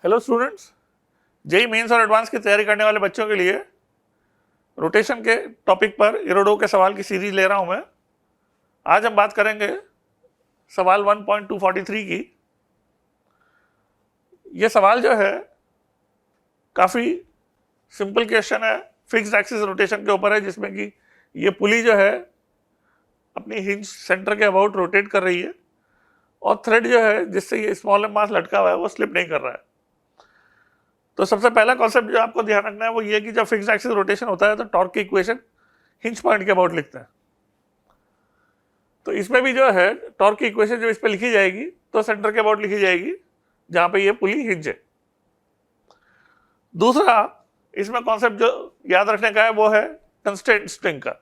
Hello students, JEE mains और advance की तैयारी करने वाले बच्चों के लिए रोटेशन के टॉपिक पर इरोडो के सवाल की सीरीज ले रहा हूं मैं। आज हम बात करेंगे सवाल 1.243 की। यह सवाल जो है काफी सिंपल क्वेश्चन है, फिक्स्ड एक्सिस रोटेशन के ऊपर है, जिसमें कि ये पुली जो है अपनी हिंज सेंटर के अबाउट रोटेट कर रही है और थ्रेड जो है जिससे ये स्मॉल मास लटका हुआ है वो स्लिप नहीं कर रहा है। तो सबसे पहला कॉन्सेप्ट जो आपको ध्यान रखना है वो ये कि जब फिक्स्ड एक्सिस रोटेशन होता है तो टॉर्क की इक्वेशन हिंज पॉइंट के अबाउट लिखते हैं। तो इसमें भी जो है टॉर्क की इक्वेशन जो इस पे लिखी जाएगी तो सेंटर के अबाउट लिखी जाएगी जहां पे ये पुली हिंज है। दूसरा इसमें कॉन्सेप्ट जो याद रखने का है वो है कंस्ट्रेंट स्ट्रिंग का।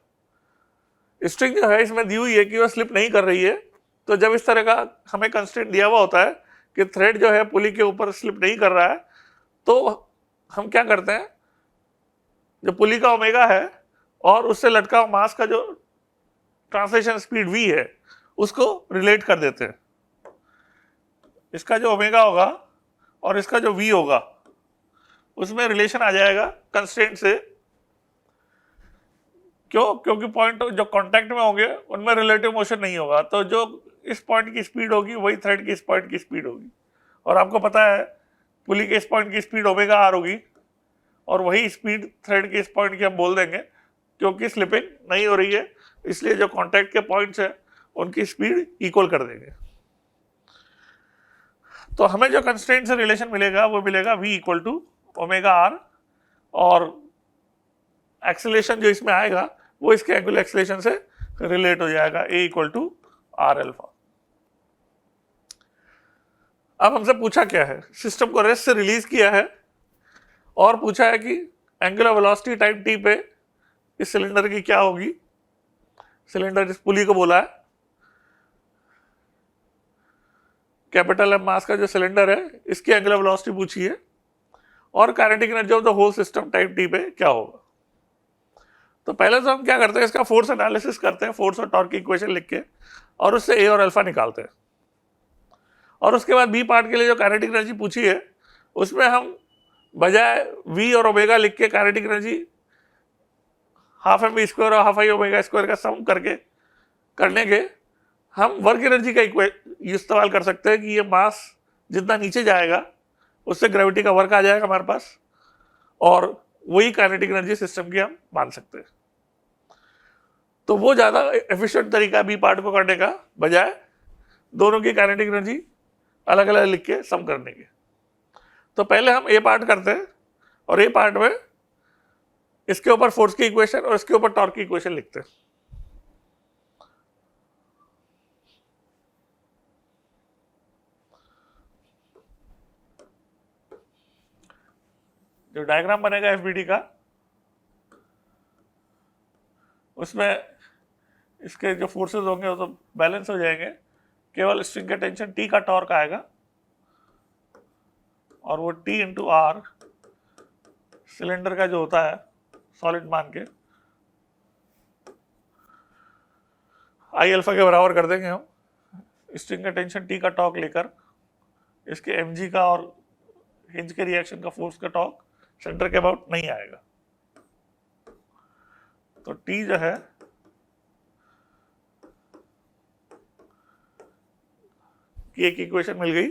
स्ट्रिंग जो है इसमें दी हुई है कि वो स्लिप नहीं कर रही है, तो जब इस तरह का हमें कंस्ट्रेंट दिया हुआ होता है कि थ्रेड जो है पुली के ऊपर स्लिप नहीं कर रहा है, तो हम क्या करते हैं, जो पुली का ओमेगा है और उससे लटका हुआ मास का जो ट्रांसलेशन स्पीड v है उसको रिलेट कर देते हैं। इसका जो ओमेगा होगा और इसका जो v होगा उसमें रिलेशन आ जाएगा कंस्ट्रेंट से। क्योंकि पॉइंट जो कांटेक्ट में होंगे उनमें रिलेटिव मोशन नहीं होगा, तो जो इस पॉइंट की स्पीड होगी वही थ्रेड की इस पॉइंट की स्पीड होगी। और आपको पता है पुली के इस पॉइंट की स्पीड ओमेगा आर होगी और वही स्पीड थ्रेड के इस पॉइंट की हम बोल देंगे, क्योंकि स्लिपिंग नहीं हो रही है इसलिए जो कांटेक्ट के पॉइंट्स हैं उनकी स्पीड इक्वल कर देंगे। तो हमें जो कंस्ट्रेंट से रिलेशन मिलेगा वो मिलेगा v equal to omega r, और एक्सेलरेशन जो इसमें आएगा वो इसके एंगुलर एक्सेलरेशन से रिलेट हो जाएगा, a equal to r alpha. अब हमसे पूछा क्या है, सिस्टम को रेस्ट से रिलीज किया है और पूछा है कि एंगुलर वेलोसिटी टाइम t पे इस सिलेंडर की क्या होगी। सिलेंडर इस पुली को बोला है, कैपिटल एम मास का जो सिलेंडर है इसकी एंगुलर वेलोसिटी पूछी है और kinetic energy of the whole system time t पे क्या होगा। तो पहले तो हम क्या करते हैं, इसका फोर्स एनालिसिस करते हैं, फोर्स और टॉर्क की इक्वेशन लिख के, और उससे ए और अल्फा निकालते हैं। और उसके बाद बी पार्ट के लिए जो काइनेटिक एनर्जी पूछी है उसमें हम बजाय वी और ओमेगा लिख के kinetic energy half m v square और हाफ आई ओमेगा स्क्वायर का सम करके करने के हम वर्क एनर्जी का इस्तेमाल कर सकते हैं कि ये मास जितना नीचे जाएगा उससे ग्रेविटी का वर्क आ जाएगा हमारे पास, और वही काइनेटिक एनर्जी सिस्टम की हम मान सकते हैं। तो वो ज़्यादा एफिशिएंट तरीका बी पार्ट को करने का बजाय दोनों की काइनेटिक एनर्जी अलग अलग लिख के सम करने के। तो पहले हम ए पार्ट करते हैं और ए पार्ट में इसके ऊपर फोर्स की इक्वेशन और इसके ऊपर टॉर्क की इक्वेशन लिखते हैं। जो डायग्राम बनेगा एफबीडी का उसमें इसके जो फोर्सेस होंगे वो तो बैलेंस हो जाएंगे, केवल स्ट्रिंग का टेंशन टी का टॉर्क आएगा और वो टी इंटू आर सिलेंडर का जो होता है सॉलिड मान के आई अल्फा के बराबर कर देंगे हम। स्ट्रिंग का टेंशन टी का टॉर्क लेकर इसके एम जी का और हिंज के रिएक्शन का फोर्स का टॉर्क सेंटर के अबाउट नहीं आएगा। तो टी जो है की एक इक्वेशन मिल गई।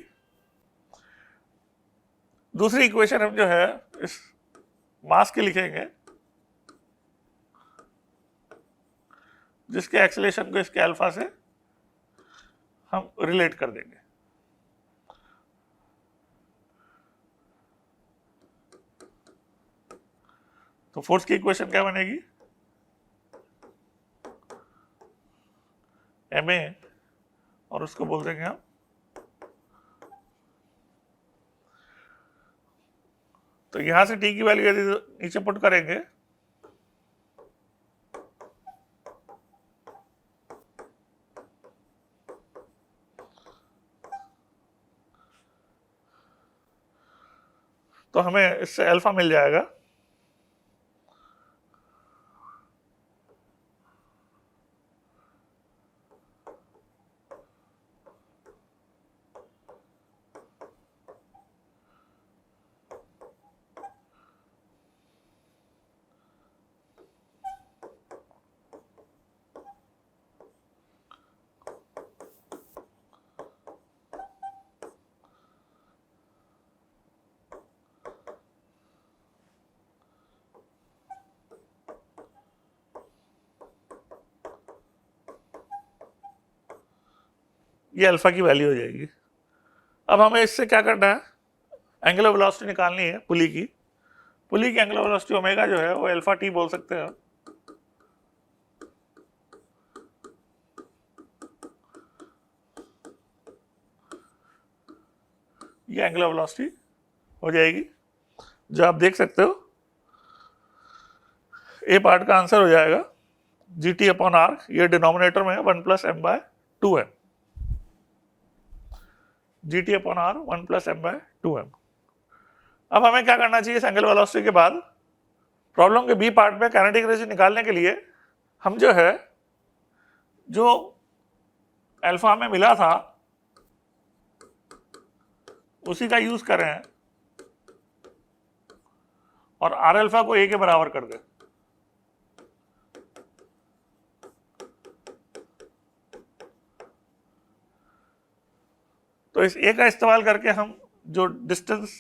दूसरी इक्वेशन हम जो है इस मास के लिखेंगे जिसके एक्सेलरेशन को इसके अल्फा से हम रिलेट कर देंगे। तो फोर्स की इक्वेशन क्या बनेगी, एम ए और उसको बोल देंगे हम, तो यहां से टी की वैल्यू यदि नीचे पुट करेंगे तो हमें इससे अल्फा मिल जाएगा। ये अल्फा की वैल्यू हो जाएगी। अब हमें इससे क्या करना है, एंगुलर वेलोसिटी निकालनी है पुली की। पुली की एंगुलर वेलोसिटी ओमेगा जो है वो अल्फा टी बोल सकते हैं। ये एंगुलर वेलोसिटी हो जाएगी, जो आप देख सकते हो ए पार्ट का आंसर हो जाएगा जी टी अपॉन आर, ये डिनोमिनेटर में है 1 + m/2m, G T upon are 1 + m/2m। अब हमें क्या करना चाहिए इस एंगुलर वेलोसिटी के बाद, प्रॉब्लम के बी पार्ट में काइनेटिक एनर्जी निकालने के लिए हम जो है, जो अल्फा में मिला था उसी का यूज कर रहे हैं और आर अल्फा को ए के बराबर कर दे। तो इस ए का इस्तेमाल करके हम जो डिस्टेंस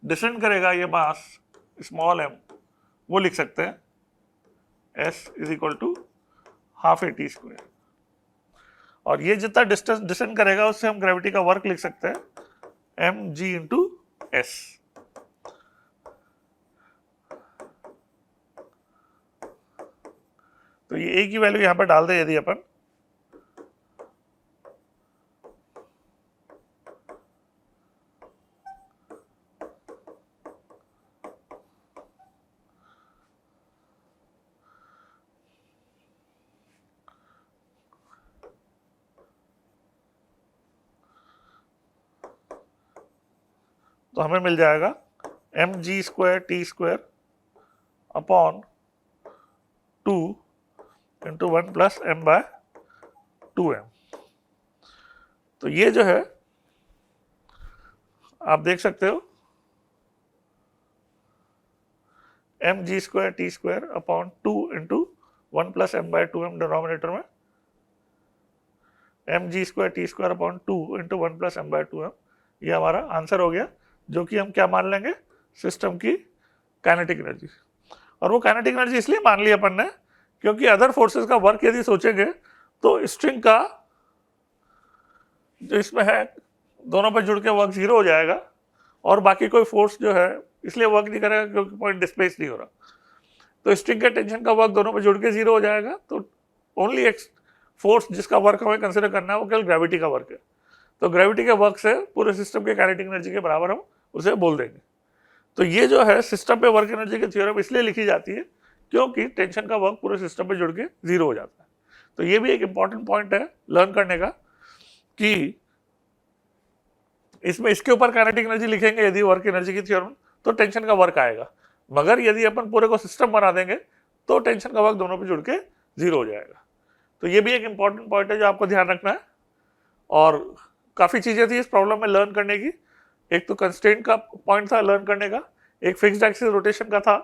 डिसेंड करेगा ये मास स्मॉल m, वो लिख सकते हैं s = ½ a/t²। और ये जितना डिस्टेंस डिसेंड करेगा उससे हम ग्रेविटी का वर्क लिख सकते हैं mg × s। तो ये a की वैल्यू यहां पर डाल दे यदि अपन, तो हमें मिल जाएगा mg²t² अपॉन 2 × 1 + m/2m। तो ये जो है आप देख सकते हो mg²t² अपॉन 2 × 1 + m/2m डिनोमिनेटर में, mg²t² अपॉन 2 × 1 + m/2m, ये हमारा आंसर हो गया, जो कि हम क्या मान लेंगे, सिस्टम की काइनेटिक एनर्जी। और वो काइनेटिक एनर्जी इसलिए मान ली अपन ने क्योंकि अदर फोर्सेस का वर्क यदि सोचेंगे तो स्ट्रिंग का जो इसमें है दोनों पर जुड़ के वर्क 0 हो जाएगा और बाकी कोई फोर्स जो है इसलिए वर्क नहीं करेगा क्योंकि पॉइंट डिस्प्लेस नहीं हो रहा। तो स्ट्रिंग के टेंशन का वर्क दोनों पर जुड़ के 0 हो जाएगा। तो ओनली एक फोर्स जिसका वर्क हमें कंसिडर करना है वो केवल ग्रेविटी का वर्क है। तो ग्रेविटी के वर्क से पूरे सिस्टम के काइनेटिक एनर्जी के बराबर हम उसे बोल देंगे। तो ये जो है सिस्टम पे वर्क एनर्जी की थ्योरम इसलिए लिखी जाती है क्योंकि टेंशन का वर्क पूरे सिस्टम पे जुड़ के 0 हो जाता है। तो ये भी एक इंपॉर्टेंट पॉइंट है लर्न करने का कि इसमें इसके ऊपर काइनेटिक एनर्जी लिखेंगे यदि वर्क एनर्जी की थ्योरम, तो टेंशन का वर्क आएगा, मगर यदि अपन पूरे को सिस्टम बना देंगे तो टेंशन का वर्क दोनों पे जुड़ के 0 हो जाएगा। तो ये भी एक इंपॉर्टेंट पॉइंट है जो आपको ध्यान रखना है। और काफी चीजें थी इस प्रॉब्लम में लर्न करने की। एक तो कंस्ट्रेंट का पॉइंट था लर्न करने का, एक फिक्स्ड एक्सिस रोटेशन का था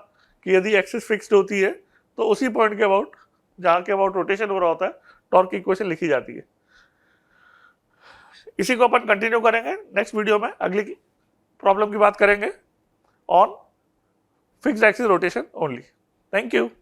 कि यदि एक्सिस फिक्स्ड होती है तो उसी पॉइंट के अबाउट जहां के अबाउट रोटेशन हो रहा होता है टॉर्क की इक्वेशन लिखी जाती है। इसी को अपन कंटिन्यू करेंगे नेक्स्ट वीडियो में, अगली प्रॉब्लम की बात करेंगे on fixed axis rotation only. Thank you.